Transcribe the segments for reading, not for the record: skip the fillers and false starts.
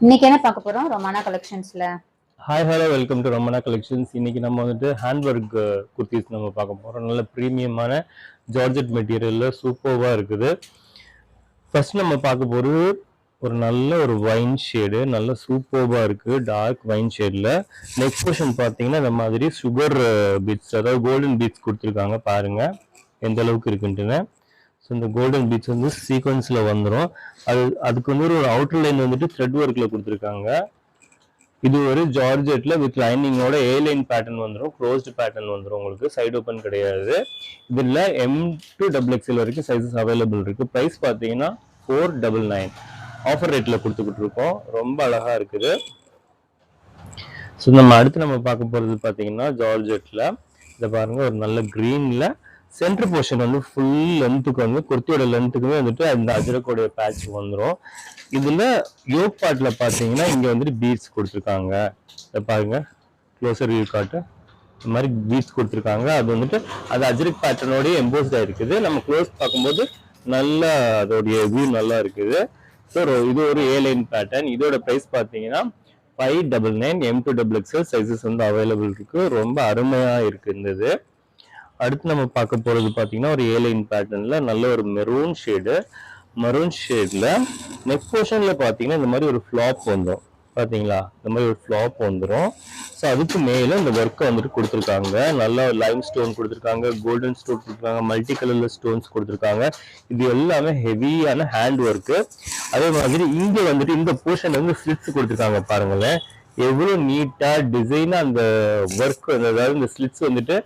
இன்னைக்கு என்ன பார்க்க போறோம் ரொமானா கலெக்ஷன்ஸ்ல? Hi hello welcome to Romana collections. இன்னைக்கு நம்ம வந்துட்டு ஹேண்ட்ஒர்க் குர்த்திஸ் நம்ம பார்க்க போகிறோம். நல்ல ப்ரீமியமான ஜார்ஜெட் மெட்டீரியலில் சூப்பர்வாக இருக்குது. ஃபர்ஸ்ட் நம்ம பார்க்க போகிறது ஒரு நல்ல ஒரு வைன் ஷேடு, நல்ல சூப்பர்வாக இருக்குது. டார்க் வைன் ஷேடில் நெக் போர்ஷன் பார்த்தீங்கன்னா இந்த மாதிரி சுகர் பீட்ஸ், அதாவது கோல்டன் பீட்ஸ் கொடுத்துருக்காங்க. பாருங்கள் எந்த அளவுக்கு இருக்குன்ட்டுன்னு. ஸோ இந்த கோல்டன் பீட்ஸ் வந்து சீக்வன்ஸில் வந்துடும். அதுக்கு வந்து ஒரு அவுட்டர் லைன் வந்துட்டு த்ரெட் ஒர்க்கில் கொடுத்துருக்காங்க. இது ஒரு ஜார்ஜெட்ல வித் லைனிங்கோட ஏ லைன் பேட்டர்ன் வந்துடும், க்ளோஸ்டு பேட்டர்ன் வந்துடும். உங்களுக்கு சைடு ஓப்பன் கிடையாது. இதில் M2XXL வரைக்கும் சைஸஸ் அவைலபிள் இருக்கு. ப்ரைஸ் பார்த்தீங்கன்னா 499 ஆஃபர் ரேட்டில் கொடுத்துக்கிட்டு இருக்கோம். ரொம்ப அழகா இருக்குது. ஸோ நம்ம பார்க்க போகிறது பார்த்தீங்கன்னா ஜார்ஜெட்ல இதை பாருங்க, ஒரு நல்ல கிரீன்ல சென்டர் போர்ஷன் வந்து ஃபுல் லென்த்துக்கு வந்து குர்த்தியோட லென்த்துக்குமே வந்துட்டு அந்த அஜரக்கோடைய பேட்ச் வந்துடும். இதுல யோக் பார்ட்ல பாத்தீங்கன்னா இங்க வந்துட்டு பீட்ஸ் கொடுத்துருக்காங்க. இதை பாருங்க, க்ளோசர் வியூ காட்டு. இந்த மாதிரி பீட்ஸ் கொடுத்துருக்காங்க. அது வந்துட்டு அது அஜரக் பேட்டர்னோடய எம்போஸ்ட் ஆயிருக்குது. நம்ம க்ளோஸ் பார்க்கும்போது நல்லா அதோடைய வியூ நல்லா இருக்குது. ஸோ இது ஒரு ஏ லைன் பேட்டர்ன். இதோட ப்ரைஸ் பார்த்தீங்கன்னா 599 M2XXL சைஸஸ் வந்து அவைலபிள் இருக்கு. ரொம்ப அருமையா இருக்கு இருந்தது. அடுத்து நம்ம பார்க்க போறது பார்த்தீங்கன்னா ஒரு ஏ லைன் பேட்டர்ன்ல நல்ல ஒரு மெரூன் ஷேட்ல நெக் போர்ஷன்ல பார்த்தீங்கன்னா இந்த மாதிரி ஒரு ஃப்ளாப் வந்துடும். பார்த்தீங்களா, இந்த மாதிரி ஒரு ஃப்ளாப் வந்துடும். ஸோ அதுக்கு மேலே இந்த ஒர்க்கை வந்துட்டு கொடுத்துருக்காங்க. நல்லா லைம் ஸ்டோன் கொடுத்துருக்காங்க, கோல்டன் ஸ்டோன் கொடுத்துருக்காங்க, மல்டி கலர்ல ஸ்டோன்ஸ் கொடுத்துருக்காங்க. இது எல்லாமே ஹெவியான ஹேண்ட் ஒர்க்கு. அதே மாதிரி இங்கே வந்துட்டு இந்த போர்ஷன் வந்து ஸ்லிட்ஸ் கொடுத்துருக்காங்க. பாருங்களேன் எவ்வளோ நீட்டா டிசைனா அந்த ஒர்க், அதாவது இந்த ஸ்லிட்ஸ் வந்துட்டு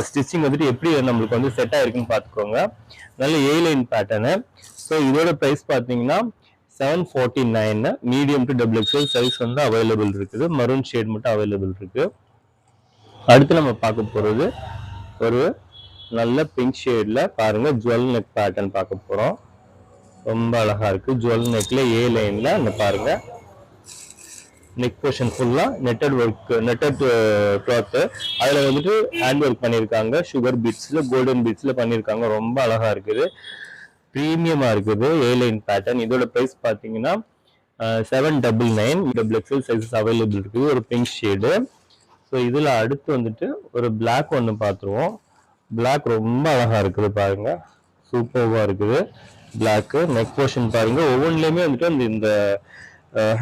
ஸ்டிச்சிங் வந்துட்டு எப்படி நம்மளுக்கு வந்து செட் ஆயிருக்குன்னு பார்த்துக்கோங்க. நல்ல ஏ லைன் பேட்டர்னு. ஸோ இதோட ப்ரைஸ் பார்த்தீங்கன்னா 749 மீடியம் டு XXL சைஸ் வந்து அவைலபிள் இருக்குது. மரூன் ஷேட் மட்டும் அவைலபிள் இருக்கு. அடுத்து நம்ம பார்க்க போறது ஒரு நல்ல பிங்க் ஷேட்ல பாருங்க ஜுவல் நெக் பேட்டர்ன் பார்க்க போறோம். ரொம்ப அழகா இருக்கு. ஜுவல் நெக்ல ஏ லைன்ல அந்த பாருங்க நெக் போர்ஷன் ஃபுல்லா நெட்டட் ஒர்க், நெட்டட் கிளாத். அதுல வந்துட்டு ஹேண்ட் ஒர்க் பண்ணியிருக்காங்க. சுகர் பீட்ஸ்ல கோல்டன் பீட்ஸ்ல பண்ணியிருக்காங்க. ரொம்ப அழகா இருக்குது, ப்ரீமியமா இருக்குது. ஏ லைன் பேட்டர்ன். இதோட ப்ரைஸ் பார்த்தீங்கன்னா 799 XXL சைஸஸ் அவைலபிள் இருக்குது. ஒரு பிங்க் ஷேடு. ஸோ இதுல அடுத்து வந்துட்டு ஒரு பிளாக் ஒன்று பார்த்துருவோம். பிளாக் ரொம்ப அழகா இருக்குது பாருங்க, சூப்பர்வா இருக்குது பிளாக். நெக் போர்ஷன் பாருங்க, ஒவ்வொன்றுலையுமே வந்துட்டு இந்த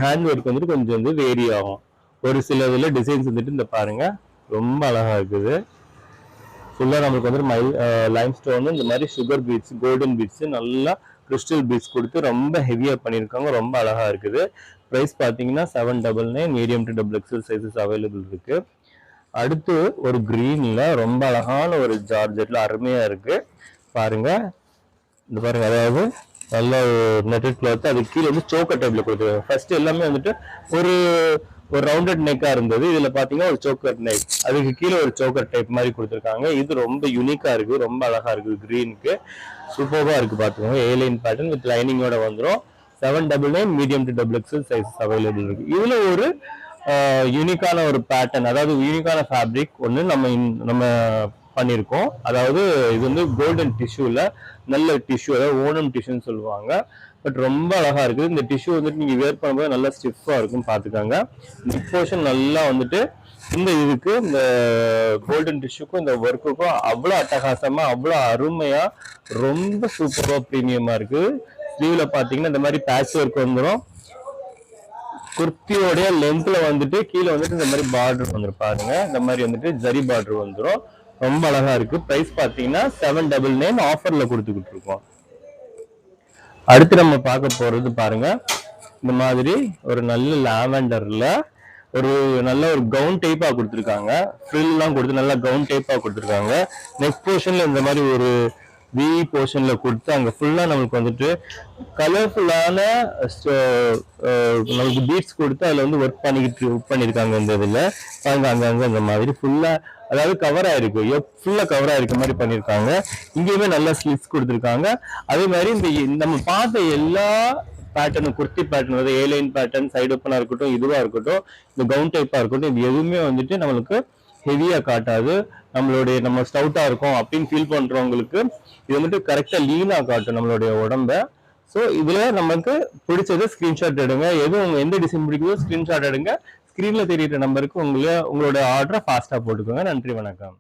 ஹேண்ட் ஒர்க் வந்துட்டு கொஞ்சம் வந்து வேரி ஆகும். ஒரு சில இதில் டிசைன்ஸ் வந்துட்டு இந்த பாருங்க ரொம்ப அழகா இருக்குது. ஃபுல்லாக நம்மளுக்கு வந்துட்டு லைம் ஸ்டோன், இந்த மாதிரி சுகர் பீட்ஸ், கோல்டன் பீட்ஸ், நல்லா கிறிஸ்டல் பீட்ஸ் கொடுத்து ரொம்ப ஹெவியாக பண்ணியிருக்காங்க. ரொம்ப அழகா இருக்குது. ப்ரைஸ் பார்த்தீங்கன்னா 799 medium to XXL sizes available இருக்கு. அடுத்து ஒரு கிரீன்ல ரொம்ப அழகான ஒரு ஜார்ஜெட்ல அருமையா இருக்கு பாருங்க. இந்த பாருங்க, அதாவது நல்ல நெட்டட் கிளாத். அது கீழே வந்து சோக்கர் டைப்ல கொடுத்துருக்காங்க. ஃபர்ஸ்ட் எல்லாமே வந்துட்டு ஒரு ஒரு ரவுண்டட் நெக்கா இருந்தது. இதுல பாத்தீங்கன்னா ஒரு சோக்கர் நெக், அதுக்கு கீழே ஒரு சோக்கர் டைப் மாதிரி கொடுத்துருக்காங்க. இது ரொம்ப யூனிக்கா இருக்கு, ரொம்ப அழகா இருக்கு. கிரீனுக்கு சூப்பர்வா இருக்கு. பாத்துக்கோங்க, ஏ லைன் பேட்டர்ன் வித் லைனிங்கோட வந்துடும். 799 medium to XXL sizes available இருக்கு. இதுல ஒரு யூனிக்கான ஒரு பேட்டர்ன், அதாவது யூனிக்கான ஃபேப்ரிக் ஒன்று நம்ம பண்ணியிருக்கோம். அதாவது இது வந்து கோல்டன் டிஷ்யூல நல்ல டிஷ்யூ, அதாவது ஓணம் டிஷ்யூன்னு சொல்லுவாங்க. பட் ரொம்ப அழகா இருக்குது. இந்த டிஷ்யூ வந்துட்டு நீங்க வேர் பண்ணும்போது நல்லா ஸ்டிஃபா இருக்கும். பாத்துக்காங்க, நெக் போர்ஷன் நல்லா வந்துட்டு இந்த இதுக்கு இந்த கோல்டன் டிஷ்யூக்கும் இந்த ஒர்க்குக்கும் அவ்வளோ அட்டகாசமா, அவ்வளோ அருமையா, ரொம்ப சூப்பரா ப்ரீமியமா இருக்கு. ஸ்லீவ்ல பாத்தீங்கன்னா இந்த மாதிரி பேட்ச் ஒர்க் வந்துடும். குர்த்தியோடைய லென்த்ல வந்துட்டு கீழே வந்துட்டு இந்த மாதிரி பார்டர் வந்துடும் பாருங்க. இந்த மாதிரி வந்துட்டு ஜரி பார்டர் வந்துடும். ரொம்ப அழகா இருக்கு. பிரைஸ் பாத்தீங்கன்னா 799 ஆஃபர்ல கொடுத்துக்கிட்டு இருக்கோம். அடுத்து நம்ம பார்க்க போறது பாருங்க, இந்த மாதிரி ஒரு நல்ல லாவெண்டர்ல ஒரு நல்ல ஒரு கவுன் டைப்பா கொடுத்துருக்காங்க. ஃப்ரில் எல்லாம் கொடுத்து நல்லா கவுன் டைப்பா கொடுத்துருக்காங்க. நெக் போர்ஷன்ல இந்த மாதிரி ஒரு வி போர்ஷன்ல கொடுத்து அங்க ஃபுல்லா நமக்கு வந்துட்டு கலர்ஃபுல்லான நமக்கு பீட்ஸ் கொடுத்து அதுல வந்து ஒர்க் பண்ணிருக்காங்க. இந்த இதுல அங்கங்க இந்த மாதிரி ஃபுல்லா, அதாவது கவர் ஆயிருக்கு, ஃபுல்லா கவர் ஆயிருக்க மாதிரி பண்ணிருக்காங்க. இங்கேயுமே நல்ல ஸ்லிட்ஸ் கொடுத்துருக்காங்க. அதே மாதிரி இந்த நம்ம பார்த்த எல்லா பேட்டர்ன், குர்த்தி பேட்டர்ன், அதாவது ஏ லைன் பேட்டர்ன், சைடு ஓப்பனா இருக்கட்டும், இதுவா இருக்கட்டும், இந்த கவுன் டைப்பா இருக்கட்டும், இது எதுவுமே வந்துட்டு நம்மளுக்கு ஹெவியா காட்டாது. நம்ம ஸ்டவுட்டா இருக்கும் அப்படின்னு ஃபீல் பண்றவங்களுக்கு இது வந்துட்டு கரெக்டா லீனா காட்டும் நம்மளுடைய உடம்ப. ஸோ இதுல நமக்கு பிடிச்சது ஸ்கிரீன்ஷாட் எடுங்க. எதுவும் எந்த டிசைன் பிடிக்குதோ ஸ்கிரீன்ஷாட் எடுங்க. ஸ்கிரீன்ல தெரியுற நம்பருக்கு உங்களோட ஆர்டரை ஃபாஸ்டா போட்டுக்கோங்க. நன்றி, வணக்கம்.